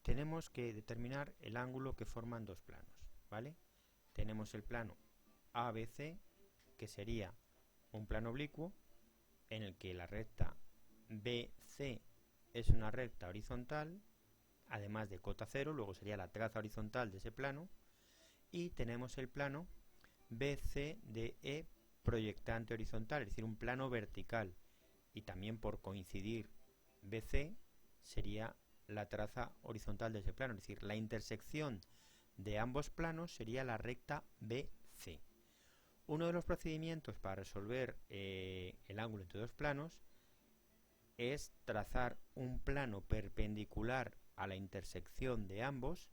tenemos que determinar el ángulo que forman dos planos, ¿vale? Tenemos el plano ABC, que sería un plano oblicuo, en el que la recta BC es una recta horizontal, además de cota cero, luego sería la traza horizontal de ese plano, y tenemos el plano BCDE proyectante horizontal, es decir, un plano vertical, y también por coincidir BC sería la traza horizontal de ese plano, es decir, la intersección de ambos planos sería la recta BC. Uno de los procedimientos para resolver el ángulo entre dos planos es trazar un plano perpendicular a la intersección de ambos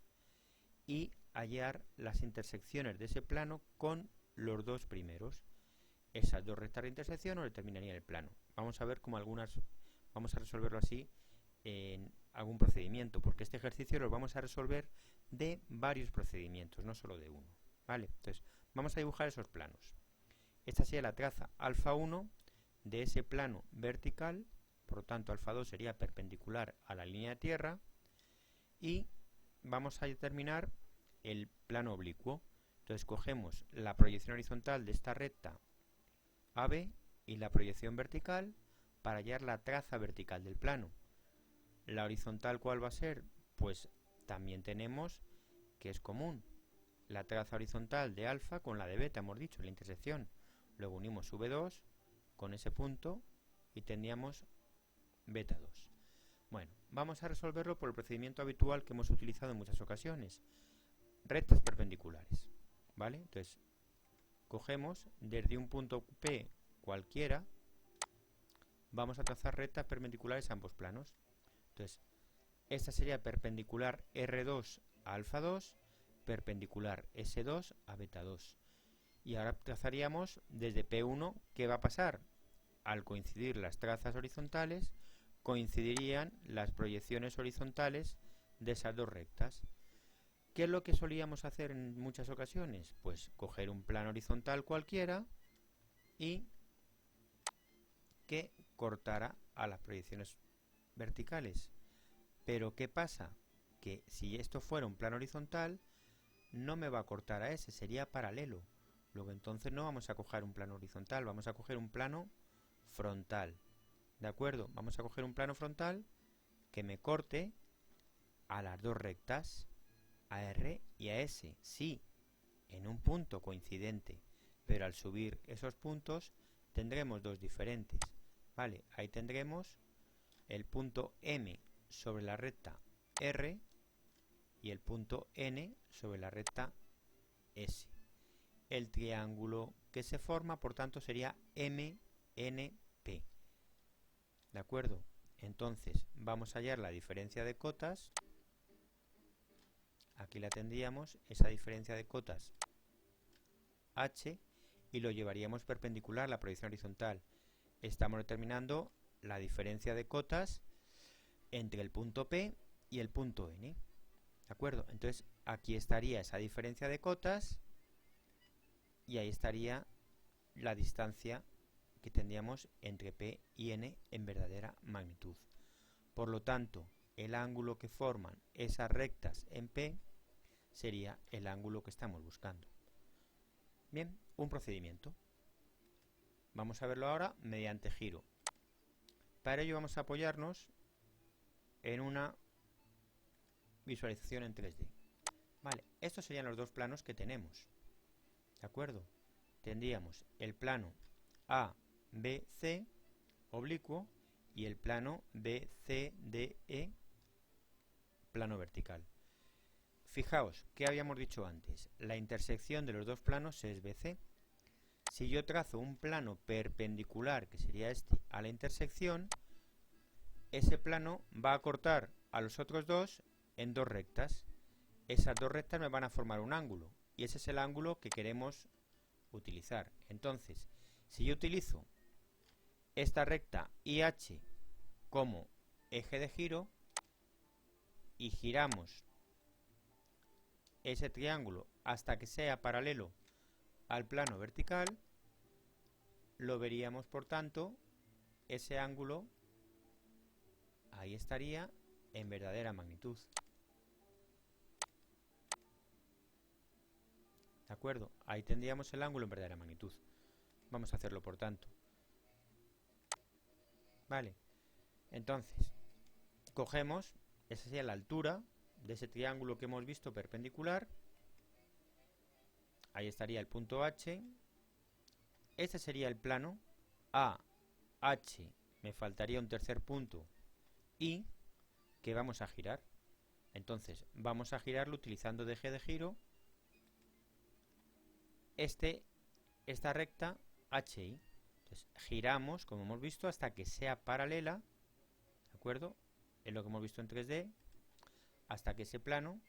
y hallar las intersecciones de ese plano con los dos primeros. Esas dos rectas de intersección nos determinarían el plano. Vamos a ver cómo vamos a resolverlo así en algún procedimiento, porque este ejercicio lo vamos a resolver de varios procedimientos, no solo de uno, ¿vale? Entonces, vamos a dibujar esos planos. Esta sería la traza alfa 1 de ese plano vertical, por lo tanto alfa 2 sería perpendicular a la línea de tierra, y vamos a determinar el plano oblicuo. Entonces cogemos la proyección horizontal de esta recta AB y la proyección vertical para hallar la traza vertical del plano. La horizontal, ¿cuál va a ser? Pues también tenemos que es común. La traza horizontal de alfa con la de beta, hemos dicho, en la intersección. Luego unimos V2 con ese punto y tendríamos beta 2. Bueno, vamos a resolverlo por el procedimiento habitual que hemos utilizado en muchas ocasiones. Rectas perpendiculares, ¿vale? Entonces, cogemos desde un punto P cualquiera, vamos a trazar rectas perpendiculares a ambos planos. Entonces, esta sería perpendicular R2 a alfa 2, perpendicular S2 a beta 2. Y ahora trazaríamos desde P1, ¿qué va a pasar? Al coincidir las trazas horizontales, coincidirían las proyecciones horizontales de esas dos rectas. ¿Qué es lo que solíamos hacer en muchas ocasiones? Pues coger un plano horizontal cualquiera y que cortara a las proyecciones verticales. Pero ¿qué pasa? Que si esto fuera un plano horizontal, no me va a cortar a ese, sería paralelo. Luego entonces no vamos a coger un plano horizontal, vamos a coger un plano frontal. ¿De acuerdo? Vamos a coger un plano frontal que me corte a las dos rectas, a R y a S. Sí, en un punto coincidente, pero al subir esos puntos tendremos dos diferentes. Vale, ahí tendremos el punto M sobre la recta R y el punto N sobre la recta S. El triángulo que se forma, por tanto, sería MNP. ¿De acuerdo? Entonces, vamos a hallar la diferencia de cotas. Aquí la tendríamos, esa diferencia de cotas H, y lo llevaríamos perpendicular a la proyección horizontal. Estamos determinando la diferencia de cotas entre el punto P y el punto N. ¿De acuerdo? Entonces, aquí estaría esa diferencia de cotas y ahí estaría la distancia que tendríamos entre P y N en verdadera magnitud. Por lo tanto, el ángulo que forman esas rectas en P sería el ángulo que estamos buscando. Bien, un procedimiento. Vamos a verlo ahora mediante giro. Para ello vamos a apoyarnos en una visualización en 3D. Vale, estos serían los dos planos que tenemos. ¿De acuerdo? Tendríamos el plano ABC oblicuo y el plano BCDE plano vertical. Fijaos, ¿qué habíamos dicho antes? La intersección de los dos planos es BC. Si yo trazo un plano perpendicular, que sería este, a la intersección, ese plano va a cortar a los otros dos en dos rectas. Esas dos rectas me van a formar un ángulo, y ese es el ángulo que queremos utilizar. Entonces, si yo utilizo esta recta IH como eje de giro y giramos ese triángulo hasta que sea paralelo al plano vertical, lo veríamos, por tanto, ese ángulo ahí estaría en verdadera magnitud. ¿De acuerdo? Ahí tendríamos el ángulo en verdadera magnitud. Vamos a hacerlo por tanto. Vale. Entonces, cogemos, esa sería la altura de ese triángulo que hemos visto perpendicular. Ahí estaría el punto H. Este sería el plano A, H, me faltaría un tercer punto I, que vamos a girar. Entonces, vamos a girarlo utilizando de eje de giro esta recta HI. Entonces, giramos, como hemos visto, hasta que sea paralela, ¿de acuerdo? Es lo que hemos visto en 3D, hasta que ese plano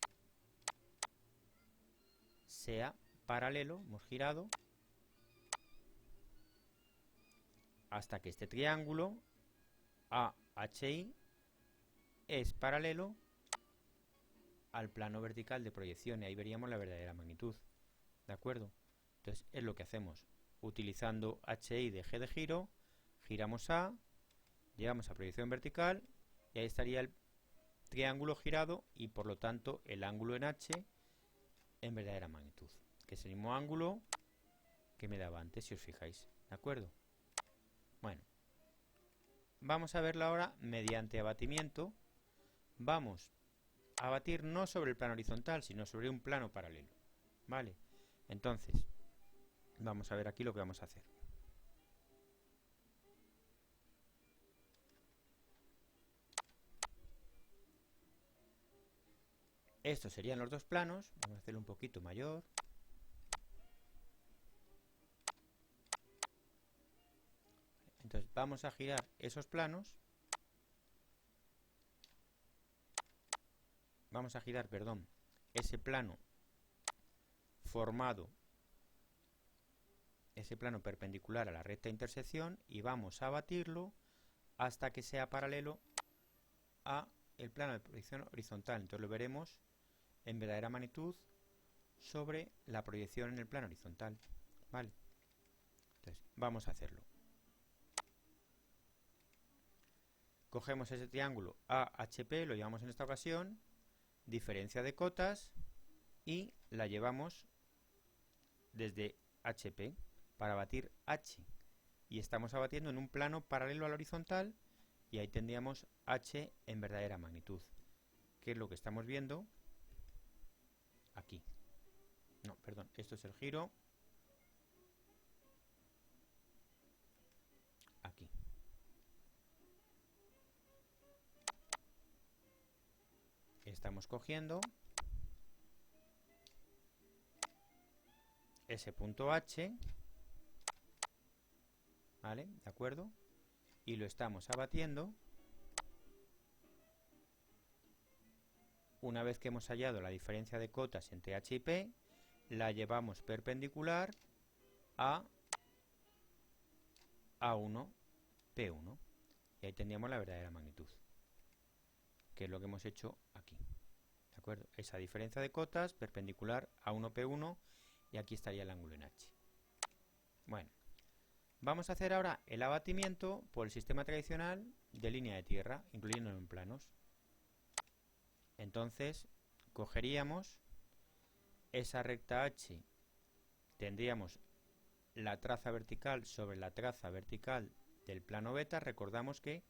sea paralelo, hemos girado, hasta que este triángulo AHI es paralelo al plano vertical de proyección, y ahí veríamos la verdadera magnitud. ¿De acuerdo? Entonces es lo que hacemos. Utilizando HI de eje de giro, giramos A, llegamos a proyección vertical, y ahí estaría el triángulo girado, y por lo tanto el ángulo en H en verdadera magnitud, que es el mismo ángulo que me daba antes, si os fijáis. ¿De acuerdo? Bueno, vamos a verlo ahora mediante abatimiento. Vamos a abatir no sobre el plano horizontal, sino sobre un plano paralelo. ¿Vale? Entonces, vamos a ver aquí lo que vamos a hacer. Estos serían los dos planos. Vamos a hacerlo un poquito mayor. Entonces vamos a girar esos planos. Vamos a girar, perdón, ese plano formado, ese plano perpendicular a la recta intersección, y vamos a abatirlo hasta que sea paralelo a el plano de proyección horizontal. Entonces lo veremos en verdadera magnitud sobre la proyección en el plano horizontal. ¿Vale? Entonces vamos a hacerlo. Cogemos ese triángulo AHP, lo llevamos en esta ocasión, diferencia de cotas, y la llevamos desde HP para abatir H, y estamos abatiendo en un plano paralelo al horizontal, y ahí tendríamos H en verdadera magnitud, que es lo que estamos viendo aquí. No, perdón, esto es el giro aquí. Estamos cogiendo ese punto H, ¿vale? ¿De acuerdo? Y lo estamos abatiendo. Una vez que hemos hallado la diferencia de cotas entre H y P, la llevamos perpendicular a A1, P1. Y ahí tendríamos la verdadera magnitud, que es lo que hemos hecho aquí. ¿De acuerdo? Esa diferencia de cotas perpendicular a 1P1, y aquí estaría el ángulo en H. Bueno, vamos a hacer ahora el abatimiento por el sistema tradicional de línea de tierra, incluyéndolo en planos. Entonces, cogeríamos esa recta H, tendríamos la traza vertical sobre la traza vertical del plano beta. Recordamos que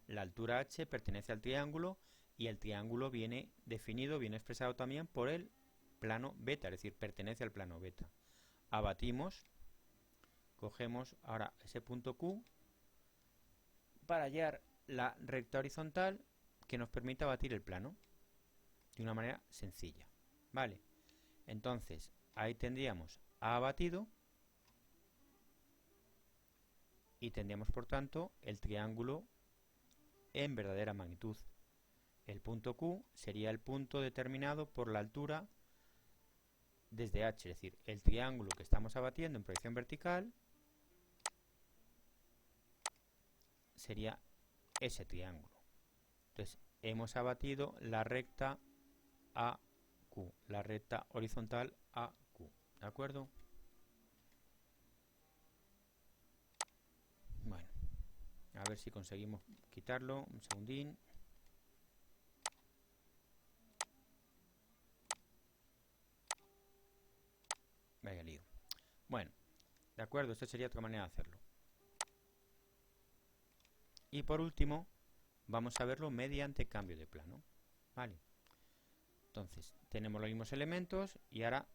la altura H pertenece al triángulo, y el triángulo viene definido, viene expresado también por el plano beta, es decir, pertenece al plano beta. Abatimos, cogemos ahora ese punto Q para hallar la recta horizontal que nos permita abatir el plano de una manera sencilla. Vale, entonces ahí tendríamos A abatido, y tendríamos por tanto el triángulo en verdadera magnitud. El punto Q sería el punto determinado por la altura desde H, es decir, el triángulo que estamos abatiendo en proyección vertical sería ese triángulo. Entonces hemos abatido la recta AQ, la recta horizontal AQ. ¿De acuerdo? Bueno, a ver si conseguimos quitarlo. Un segundín. Bueno, de acuerdo, esta sería otra manera de hacerlo. Y por último, vamos a verlo mediante cambio de plano. Vale. Entonces, tenemos los mismos elementos y ahora,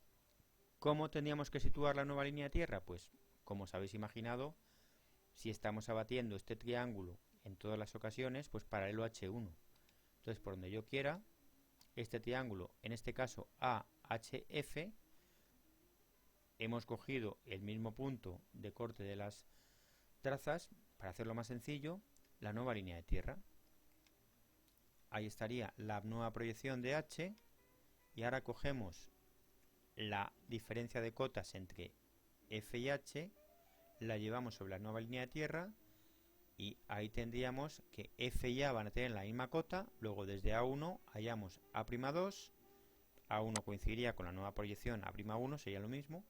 ¿cómo tendríamos que situar la nueva línea de tierra? Pues, como os habéis imaginado, si estamos abatiendo este triángulo en todas las ocasiones, pues paralelo a H1. Entonces, por donde yo quiera, este triángulo, en este caso AHF, hemos cogido el mismo punto de corte de las trazas, para hacerlo más sencillo, la nueva línea de tierra. Ahí estaría la nueva proyección de H, y ahora cogemos la diferencia de cotas entre F y H, la llevamos sobre la nueva línea de tierra, y ahí tendríamos que F y A van a tener la misma cota. Luego desde A1 hallamos A'2, A1 coincidiría con la nueva proyección A'1, sería lo mismo,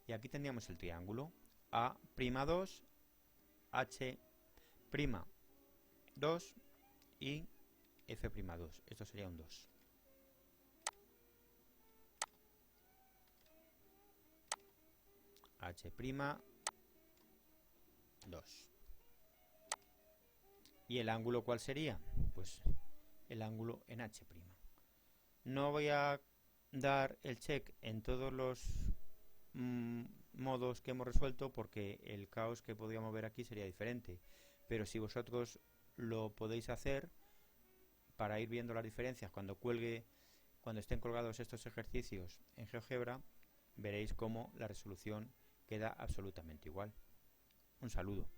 y aquí tendríamos el triángulo A'2, H'2 y F'2. Esto sería un 2. H'2. ¿Y el ángulo cuál sería? Pues el ángulo en H'. No voy a dar el check en todos los modos que hemos resuelto, porque el caos que podríamos ver aquí sería diferente, pero si vosotros lo podéis hacer para ir viendo las diferencias cuando estén colgados estos ejercicios en GeoGebra, veréis cómo la resolución queda absolutamente igual. Un saludo.